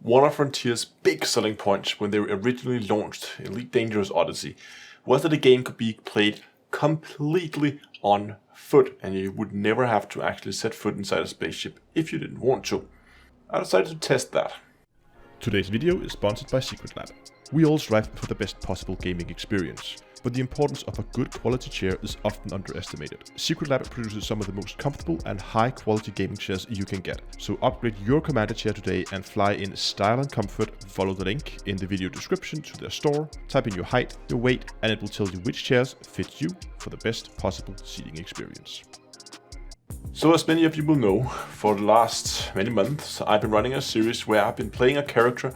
One of Frontier's big selling points when they originally launched Elite Dangerous Odyssey was that the game could be played completely on foot and you would never have to actually set foot inside a spaceship if you didn't want to. I decided to test that. Today's video is sponsored by SecretLab. We all strive for the best possible gaming experience, but the importance of a good quality chair is often underestimated. SecretLab produces some of the most comfortable and high quality gaming chairs you can get. So upgrade your Commander chair today and fly in style and comfort. Follow the link in the video description to their store, type in your height, your weight, and it will tell you which chairs fit you for the best possible seating experience. So as many of you will know, for the last many months I've been running a series where I've been playing a character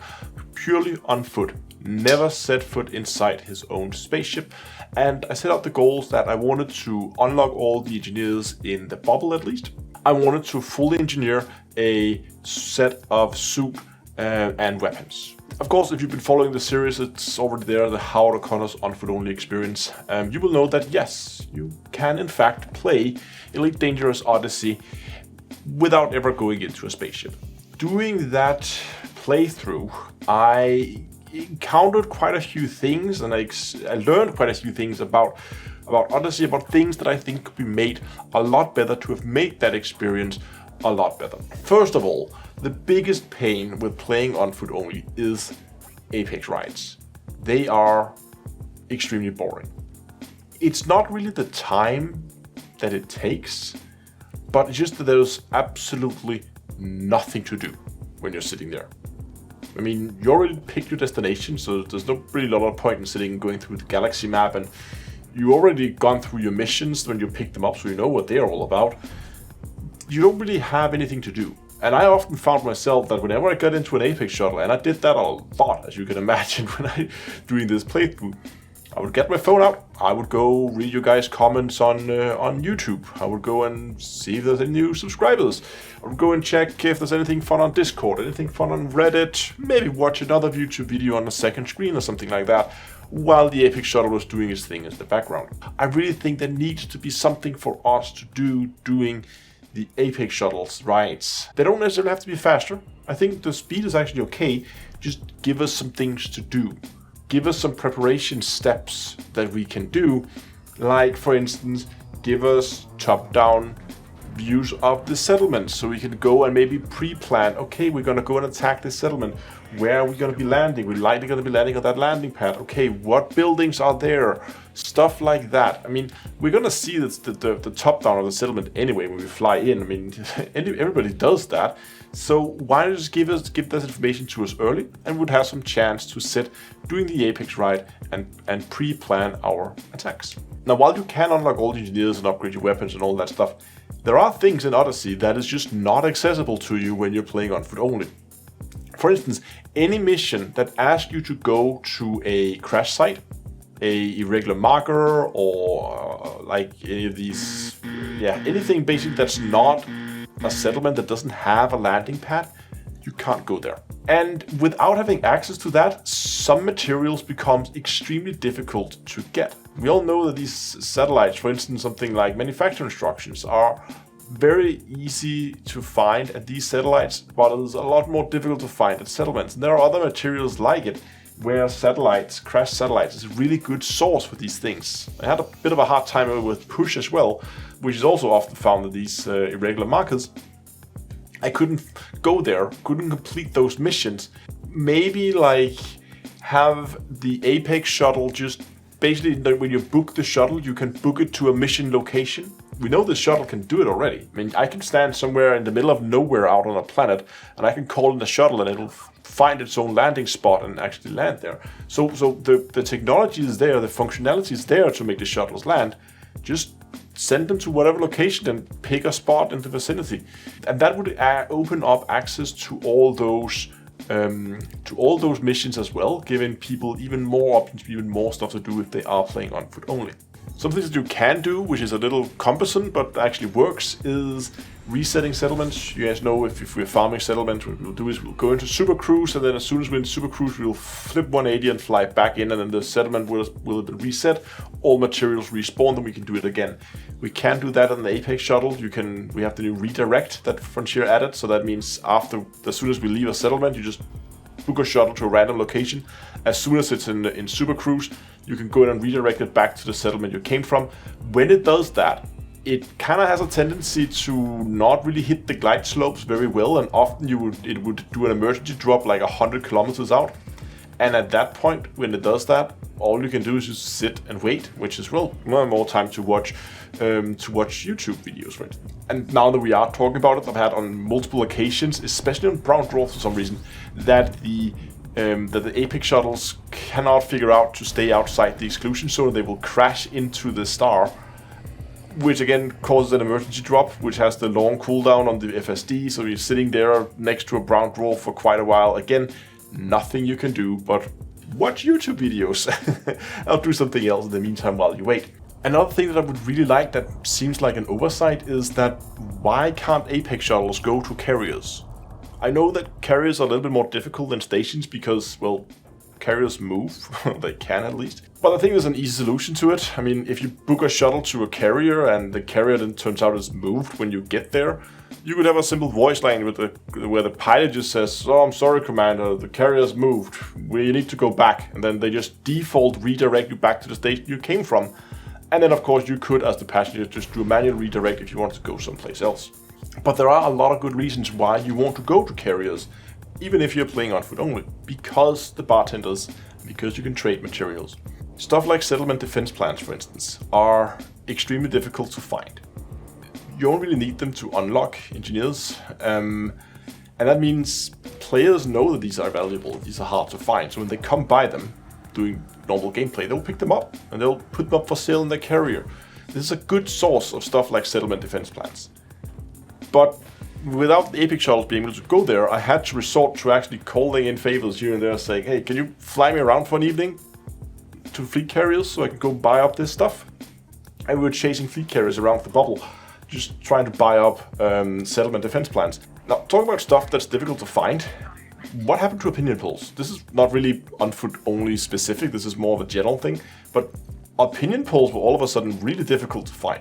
purely on foot, never set foot inside his own spaceship, and I set out the goals that I wanted to unlock all the engineers in the bubble at least. I wanted to fully engineer a set of suit and weapons. Of course, if you've been following the series, it's already there, the How to Connors on foot only experience. You will know that yes, you can in fact play Elite Dangerous Odyssey without ever going into a spaceship. Doing that playthrough, I encountered quite a few things and I learned quite a few things about Odyssey, about things that I think could be made a lot better to have made that experience a lot better. First of all, the biggest pain with playing on foot only is apex rides. They are extremely boring. It's not really the time that it takes, but it's just that there's absolutely nothing to do when you're sitting there. I mean, you already picked your destination, so there's no really a lot of point in sitting and going through the galaxy map, and you already gone through your missions when you pick them up, so you know what they're all about. You don't really have anything to do. And I often found myself that whenever I got into an Apex shuttle, and I did that a lot, as you can imagine, when I doing this playthrough, I would get my phone out, I would go read your guys' comments on YouTube, I would go and see if there's any new subscribers, I would go and check if there's anything fun on Discord, anything fun on Reddit, maybe watch another YouTube video on the second screen or something like that, while the Apex shuttle was doing its thing in the background. I really think there needs to be something for us to do doing the Apex shuttles rides. They don't necessarily have to be faster. I think the speed is actually okay. Just give us some things to do. Give us some preparation steps that we can do. Like, for instance, give us top-down views of the settlement so we can go and maybe pre-plan, okay, we're going to go and attack this settlement. Where are we going to be landing? We're likely going to be landing on that landing pad. Okay, what buildings are there? Stuff like that. I mean, we're going to see the top-down of the settlement anyway when we fly in. I mean, everybody does that. So why not just give that information to us early, and we'd have some chance to sit doing the Apex ride and pre-plan our attacks. Now, while you can unlock all the engineers and upgrade your weapons and all that stuff, there are things in Odyssey that is just not accessible to you when you're playing on foot only. For instance, any mission that asks you to go to a crash site, a irregular marker, or like any of these, anything basically that's not a settlement that doesn't have a landing pad, you can't go there. And without having access to that, some materials become extremely difficult to get. We all know that these satellites, for instance, something like manufacturing instructions, are very easy to find at these satellites, but it's a lot more difficult to find at settlements. And there are other materials like it, where crash satellites is a really good source for these things. I had a bit of a hard time with push as well, which is also often found in these irregular markers. I couldn't go there, couldn't complete those missions. Maybe like have the Apex shuttle just basically when you book the shuttle, you can book it to a mission location. We know the shuttle can do it already. I mean, I can stand somewhere in the middle of nowhere out on a planet, and I can call in the shuttle and it'll find its own landing spot and actually land there. So the technology is there, the functionality is there to make the shuttles land. Just send them to whatever location and pick a spot in the vicinity. And that would open up access to all those missions as well, giving people even more options, even more stuff to do if they are playing on foot only. Some things that you can do, which is a little cumbersome but actually works, is resetting settlements. You guys know if we're farming settlements, what we'll do is we'll go into Super Cruise, and then as soon as we're in Super Cruise, we'll flip 180 and fly back in, and then the settlement will have been reset. All materials respawn, then we can do it again. We can't do that on the Apex shuttle. We have the new redirect that Frontier added, so that means as soon as we leave a settlement, you just book a shuttle to a random location. As soon as it's in Super Cruise, you can go in and redirect it back to the settlement you came from. When it does that, it kind of has a tendency to not really hit the glide slopes very well, and often it would do an emergency drop like 100 kilometers out. And at that point, when it does that, all you can do is just sit and wait, which is more time to watch YouTube videos, right? And now that we are talking about it, I've had on multiple occasions, especially on brown dwarfs for some reason, that the apex shuttles cannot figure out to stay outside the exclusion zone. They will crash into the star, which again causes an emergency drop, which has the long cooldown on the FSD. So you're sitting there next to a brown dwarf for quite a while. Again, nothing you can do but watch YouTube videos. I'll do something else in the meantime while you wait. Another thing that I would really like that seems like an oversight is that why can't apex shuttles go to carriers? I know that carriers are a little bit more difficult than stations because, well, carriers move. They can at least. But I think there's an easy solution to it. I mean, if you book a shuttle to a carrier and the carrier then turns out is moved when you get there, you could have a simple voice line where the pilot just says, "Oh, I'm sorry, Commander, the carrier's moved. We need to go back." And then they just default redirect you back to the station you came from. And then, of course, you could, as the passenger, just do a manual redirect if you want to go someplace else. But there are a lot of good reasons why you want to go to carriers, even if you're playing on foot only. Because the bartenders, because you can trade materials. Stuff like settlement defense plans, for instance, are extremely difficult to find. You don't really need them to unlock engineers, and that means players know that these are valuable, these are hard to find. So when they come by them doing normal gameplay, they'll pick them up and they'll put them up for sale in their carrier. This is a good source of stuff like settlement defense plans. But without the apex shuttles being able to go there, I had to resort to actually calling in favors here and there, saying, "Hey, can you fly me around for an evening to fleet carriers so I can go buy up this stuff?" And we were chasing fleet carriers around the bubble, just trying to buy up settlement defense plans. Now, talking about stuff that's difficult to find, what happened to opinion polls? This is not really on foot only specific, this is more of a general thing, but opinion polls were all of a sudden really difficult to find.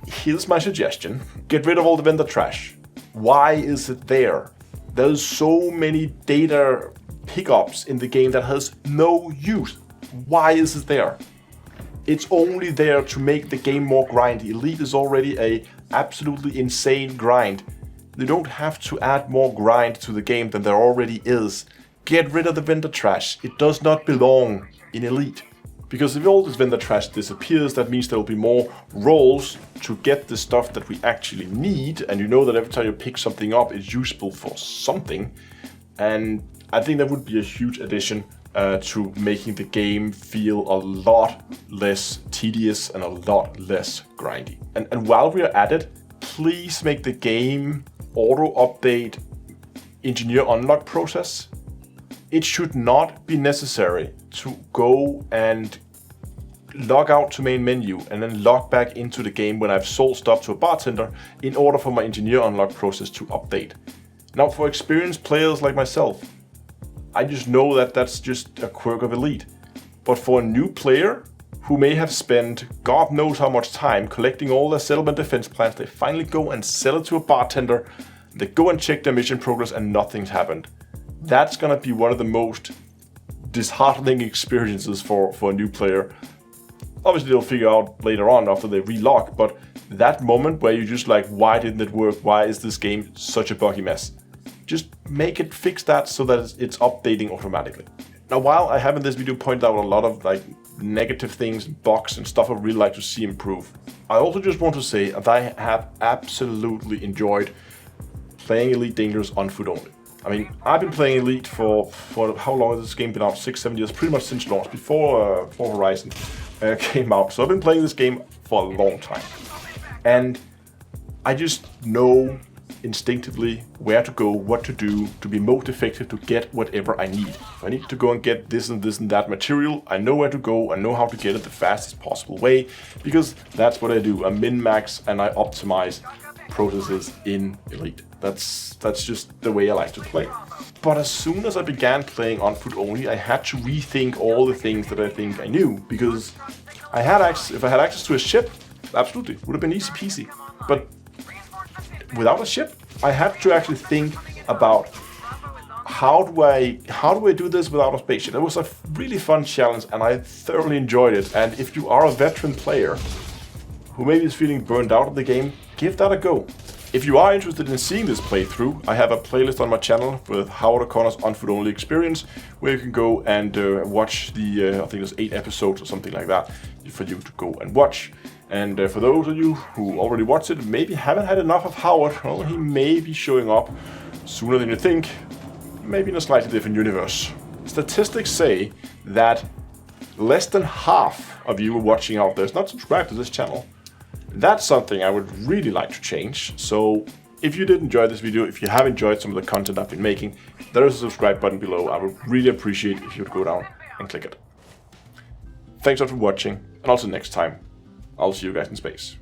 Here's my suggestion: get rid of all the vendor trash. Why is it there? There's so many data pickups in the game that has no use. Why is it there? It's only there to make the game more grindy. Elite is already a absolutely insane grind. You don't have to add more grind to the game than there already is. Get rid of the vendor trash. It does not belong in Elite. Because if all this vendor trash disappears, that means there will be more rolls to get the stuff that we actually need. And you know that every time you pick something up, it's useful for something. And I think that would be a huge addition to making the game feel a lot less tedious and a lot less grindy. And while we are at it, please make the game auto-update engineer unlock process. It should not be necessary to go and log out to main menu and then log back into the game when I've sold stuff to a bartender in order for my engineer unlock process to update. Now, for experienced players like myself, I just know that that's just a quirk of Elite. But for a new player who may have spent God knows how much time collecting all their settlement defense plans, they finally go and sell it to a bartender, they go and check their mission progress and nothing's happened. That's gonna be one of the most disheartening experiences for a new player. Obviously they'll figure out later on after they relog, but that moment where you're just like, why didn't it work? Why is this game such a buggy mess? Just make it fix that so that it's updating automatically. Now, while I have in this video pointed out a lot of like negative things, bugs and stuff I'd really like to see improve, I also just want to say that I have absolutely enjoyed playing Elite Dangerous on foot only. I mean, I've been playing Elite for how long has this game been out? 6-7 years, pretty much since launch, before Horizon came out. So I've been playing this game for a long time. And I just know instinctively where to go, what to do to be most effective to get whatever I need. If I need to go and get this and that material, I know where to go, I know how to get it the fastest possible way, because that's what I do. I min-max and I optimize processes in Elite. That's just the way I like to play. But as soon as I began playing on foot only, I had to rethink all the things that I think I knew, because if I had access to a ship, absolutely, would have been easy peasy. But without a ship, I have to actually think about how do I do this without a spaceship? It was a really fun challenge and I thoroughly enjoyed it. And if you are a veteran player who maybe is feeling burned out of the game, give that a go. If you are interested in seeing this playthrough, I have a playlist on my channel with Howard O'Connor's On Foot Only experience, where you can go and watch the, I think there's 8 episodes or something like that, for you to go and watch. And for those of you who already watched it, maybe haven't had enough of Howard, well, he may be showing up sooner than you think, maybe in a slightly different universe. Statistics say that less than half of you watching out there is not subscribed to this channel. That's something I would really like to change. So if you did enjoy this video, if you have enjoyed some of the content I've been making, there is a subscribe button below. I would really appreciate if you would go down and click it. Thanks a lot for watching, and also next time, I'll see you guys in space.